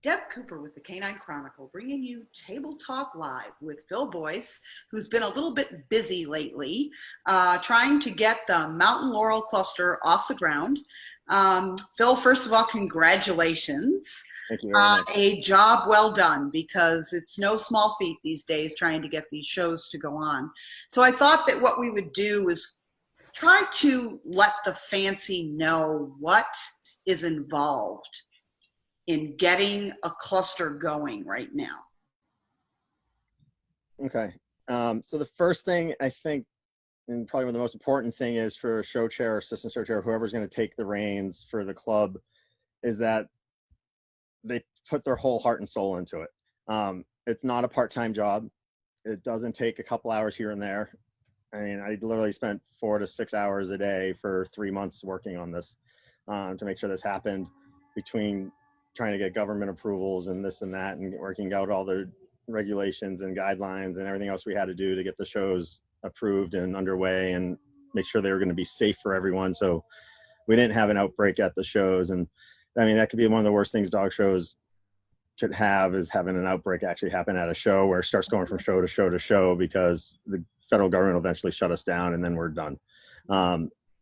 Deb Cooper with the Canine Chronicle, bringing you Table Talk Live with Phil Boyce, who's been a little bit busy lately, trying to get the Mountain Laurel Cluster off the ground. Phil, first of all, congratulations. Thank you very much. A job well done, because it's no small feat these days trying to get these shows to go on. So I thought that what we would do is try to let the fancy know what is involved in getting a cluster going right now. Okay. So the first thing I think, and probably the most important thing, is for a show chair, assistant show chair, whoever's going to take the reins for the club, is that they put their whole heart and soul into it. It's not a part-time job. It doesn't take a couple hours here and there. I mean, I literally spent 4 to 6 hours a day for 3 months working on this to make sure this happened, between trying to get government approvals and this and that, and working out all the regulations and guidelines and everything else we had to do to get the shows approved and underway and make sure they were going to be safe for everyone. So we didn't have an outbreak at the shows. And I mean, that could be one of the worst things dog shows could have, is having an outbreak actually happen at a show, where it starts going from show to show to show, because the federal government will eventually shut us down and then we're done.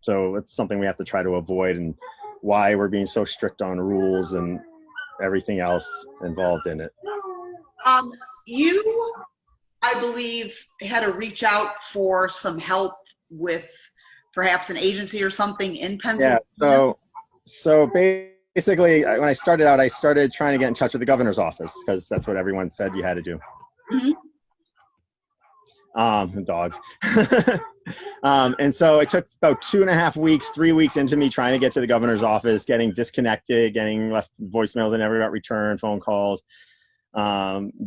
So it's something we have to try to avoid, and why we're being so strict on rules and everything else involved in it. You, I believe, had to reach out for some help with perhaps an agency or something in Pennsylvania. Yeah, so basically, when I started out, I started trying to get in touch with the governor's office, because that's what everyone said you had to do. Mm-hmm. Dogs. And so it took about 2.5 weeks, 3 weeks into me trying to get to the governor's office, getting disconnected, getting left voicemails and never got returned, phone calls,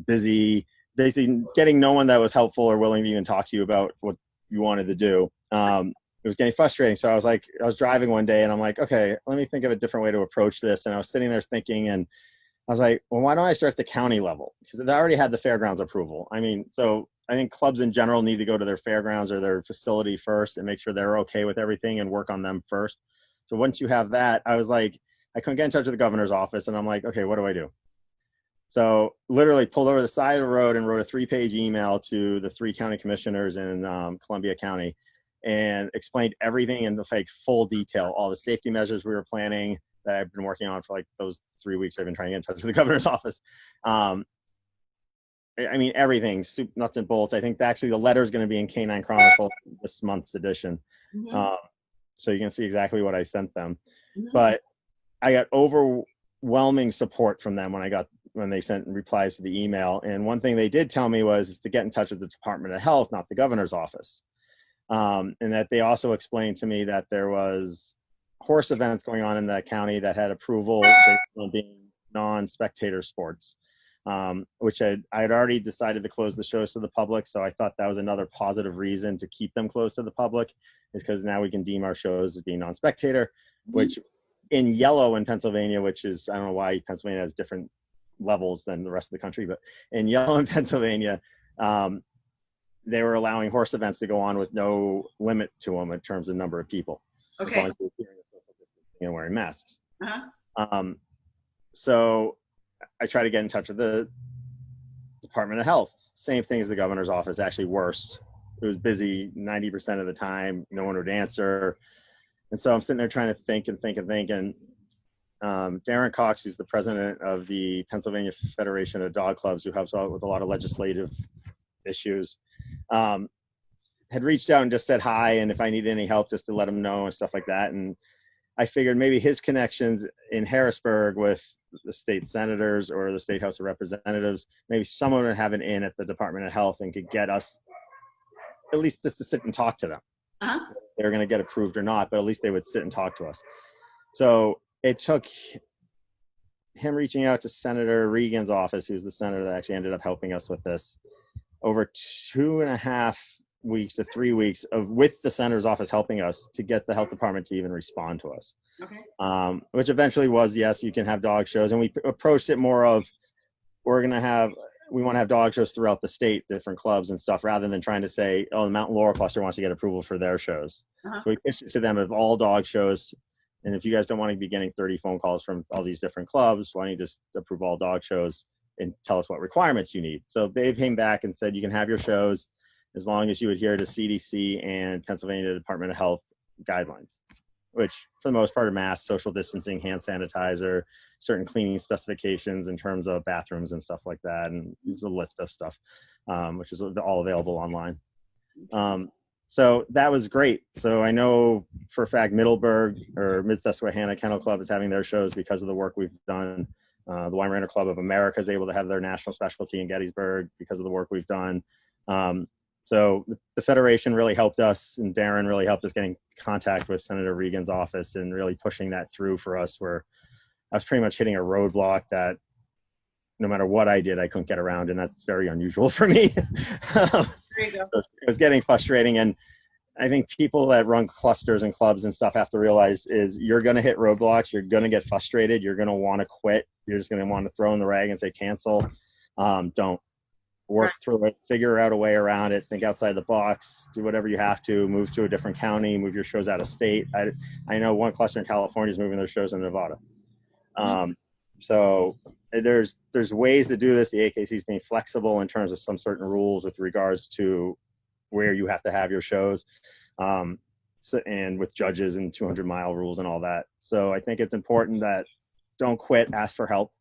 busy, basically getting no one that was helpful or willing to even talk to you about what you wanted to do. It was getting frustrating. So I was driving one day and I'm like, okay, let me think of a different way to approach this. And I was sitting there thinking, and I was like, well, why don't I start at the county level? Because they already had the fairgrounds approval. I mean, so I think clubs in general need to go to their fairgrounds or their facility first and make sure they're okay with everything and work on them first. So once you have that, I was like, I couldn't get in touch with the governor's office, and I'm like, okay, what do I do? So literally pulled over the side of the road and wrote a 3-page email to the 3 county commissioners in Columbia County, and explained everything in like full detail, all the safety measures we were planning that I've been working on for like those 3 weeks. I've been trying to get in touch with the governor's office. I mean, everything, soup, nuts and bolts. I think actually the letter is going to be in Canine Chronicle this month's edition. Mm-hmm. So you can see exactly what I sent them. Mm-hmm. But I got overwhelming support from them when they sent replies to the email. And one thing they did tell me was to get in touch with the Department of Health, not the governor's office. And that they also explained to me that there was horse events going on in that county that had approval based on being non-spectator sports. Which I had already decided to close the shows to the public. So I thought that was another positive reason to keep them closed to the public, is because now we can deem our shows as being non-spectator, mm-hmm. which in yellow in Pennsylvania, which is, I don't know why Pennsylvania has different levels than the rest of the country, but in yellow in Pennsylvania, they were allowing horse events to go on with no limit to them in terms of number of people. Okay. As long as they're social distancing and wearing masks. Uh-huh. So I try to get in touch with the Department of Health. Same thing as the governor's office, actually worse. It was busy 90% of the time. No one would answer. And so I'm sitting there trying to think. And Darren Cox, who's the president of the Pennsylvania Federation of Dog Clubs, who helps out with a lot of legislative issues, had reached out and just said hi, and if I needed any help, just to let him know and stuff like that. And I figured maybe his connections in Harrisburg with the state senators or the state House of Representatives, maybe someone would have an in at the Department of Health and could get us at least just to sit and talk to them. Uh-huh. They were going to get approved or not, but at least they would sit and talk to us. So it took him reaching out to Senator Regan's office, who's the senator that actually ended up helping us with this, over 2.5 weeks to 3 weeks with the senator's office helping us to get the health department to even respond to us. Okay. Which eventually was, yes, you can have dog shows. And we approached it more of, we want to have dog shows throughout the state, different clubs and stuff, rather than trying to say, oh, the Mountain Laurel Cluster wants to get approval for their shows. Uh-huh. So we pitched it to them of all dog shows And if you guys don't want to be getting 30 phone calls from all these different clubs, why don't you just approve all dog shows and tell us what requirements you need? So they came back and said, you can have your shows as long as you adhere to CDC and Pennsylvania Department of Health guidelines, which for the most part are masks, social distancing, hand sanitizer, certain cleaning specifications in terms of bathrooms and stuff like that. And there's a list of stuff, which is all available online. So that was great. So I know for a fact Middleburg or Mid-Susquehanna Kennel Club is having their shows because of the work we've done. The Weimaraner Club of America is able to have their national specialty in Gettysburg because of the work we've done. So the Federation really helped us, and Darren really helped us getting contact with Senator Regan's office and really pushing that through for us, where I was pretty much hitting a roadblock that no matter what I did, I couldn't get around, and that's very unusual for me. There you go. So it was getting frustrating, and I think people that run clusters and clubs and stuff have to realize is you're going to hit roadblocks, you're going to get frustrated, you're going to want to quit, you're just going to want to throw in the rag and say cancel. Don't. Work through it, figure out a way around it, think outside the box, do whatever you have to, move to a different county, move your shows out of state. I know one cluster in California is moving their shows in Nevada. So there's ways to do this. The AKC is being flexible in terms of some certain rules with regards to where you have to have your shows, and with judges and 200-mile rules and all that. So I think it's important that don't quit, ask for help,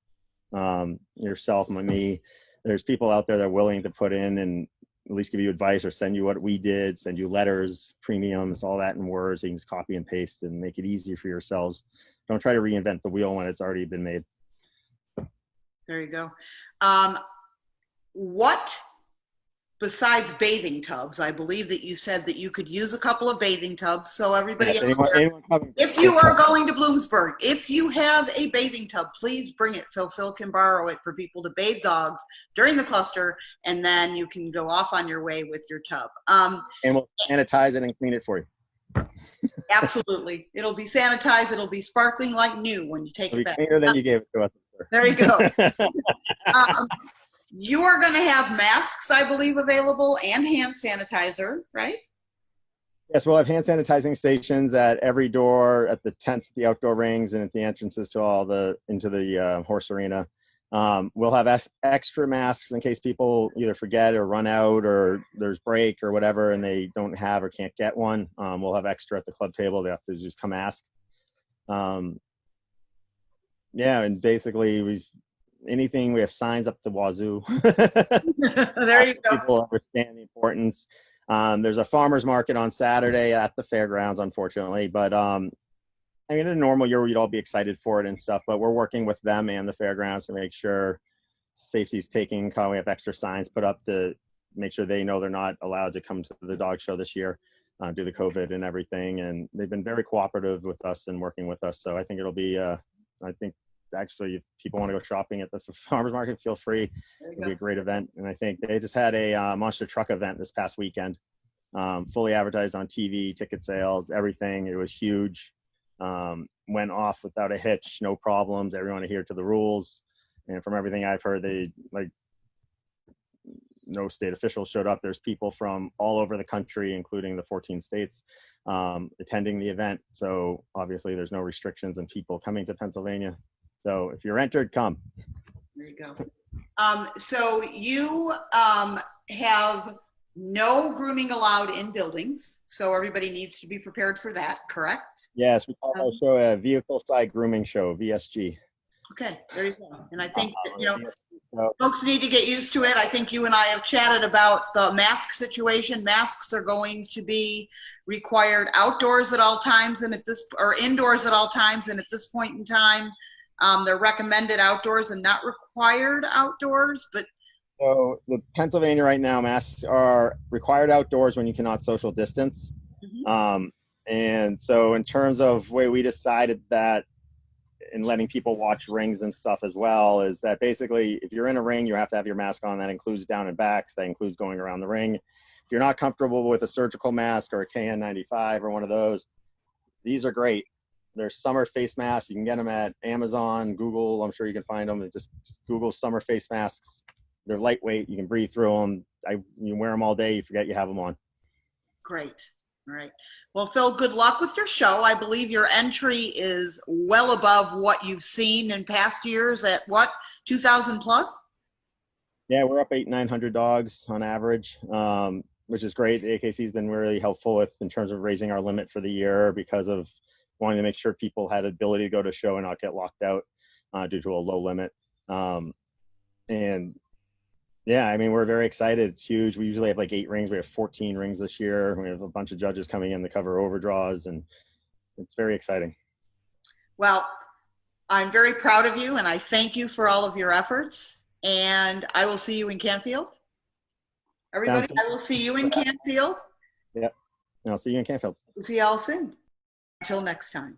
yourself, me. There's people out there that are willing to put in and at least give you advice or send you what we did, send you letters, premiums, all that in words. You can just copy and paste and make it easier for yourselves. Don't try to reinvent the wheel when it's already been made. There you go. What, besides bathing tubs, I believe that you said that you could use a couple of bathing tubs. So everybody, yes, if you are going to Bloomsburg, if you have a bathing tub, please bring it so Phil can borrow it for people to bathe dogs during the cluster, and then you can go off on your way with your tub. And we'll sanitize it and clean it for you. Absolutely. It'll be sanitized. It'll be sparkling like new when you take it back. Cleaner than you gave it to us. There you go. You are going to have masks, I believe, available and hand sanitizer, right? Yes, we'll have hand sanitizing stations at every door, at the tents, at the outdoor rings, and at the entrances to into the horse arena. We'll have extra masks in case people either forget or run out or there's break or whatever and they don't have or can't get one. We'll have extra at the club table. They have to just come ask. Yeah, and basically we have signs up the wazoo. There you go. People understand the importance. There's a farmer's market on Saturday at the fairgrounds, unfortunately, but I mean, in a normal year, we'd all be excited for it and stuff, but we're working with them and the fairgrounds to make sure safety's taken. We have extra signs put up to make sure they know they're not allowed to come to the dog show this year due to COVID and everything. And they've been very cooperative with us and working with us. So I think it'll be, I think actually if people want to go shopping at the farmer's market, feel free. It'll be a great event. And I think they just had a monster truck event this past weekend, fully advertised on TV, ticket sales, everything. It was huge. Went off without a hitch, no problems. Everyone adhered to the rules. And from everything I've heard, no state officials showed up. There's people from all over the country, including the 14 states, attending the event. So obviously there's no restrictions on people coming to Pennsylvania. So if you're entered, come. There you go. So you have no grooming allowed in buildings. So everybody needs to be prepared for that, correct? Yes, we call our show a vehicle side grooming show, VSG. Okay, there you go. And I think that, folks need to get used to it. I think you and I have chatted about the mask situation. Masks are going to be required outdoors at all times and indoors at all times. And at this point in time, they're recommended outdoors and not required outdoors. But so the Pennsylvania right now, masks are required outdoors when you cannot social distance. Mm-hmm. And so in terms of the way we decided that, and letting people watch rings and stuff as well, is that basically if you're in a ring, you have to have your mask on. That includes down and backs. That includes going around the ring. If you're not comfortable with a surgical mask or a KN95 or one of those, these are great. There's summer face masks. You can get them at Amazon, Google. I'm sure you can find them. Just Google summer face masks. They're lightweight. You can breathe through them. You wear them all day. You forget you have them on. Great. All right. Well, Phil, good luck with your show. I believe your entry is well above what you've seen in past years at what, 2,000 plus? Yeah, we're up 900 dogs on average, which is great. The AKC's been really helpful with in terms of raising our limit for the year because of wanting to make sure people had ability to go to show and not get locked out due to a low limit. And yeah, I mean, we're very excited. It's huge. We usually have like 8 rings. We have 14 rings this year. We have a bunch of judges coming in to cover overdraws, and it's very exciting. Well, I'm very proud of you, and I thank you for all of your efforts. And I will see you in Canfield. Everybody, I will see you in Canfield. Yeah, and I'll see you in Canfield. We'll see you all soon. Until next time.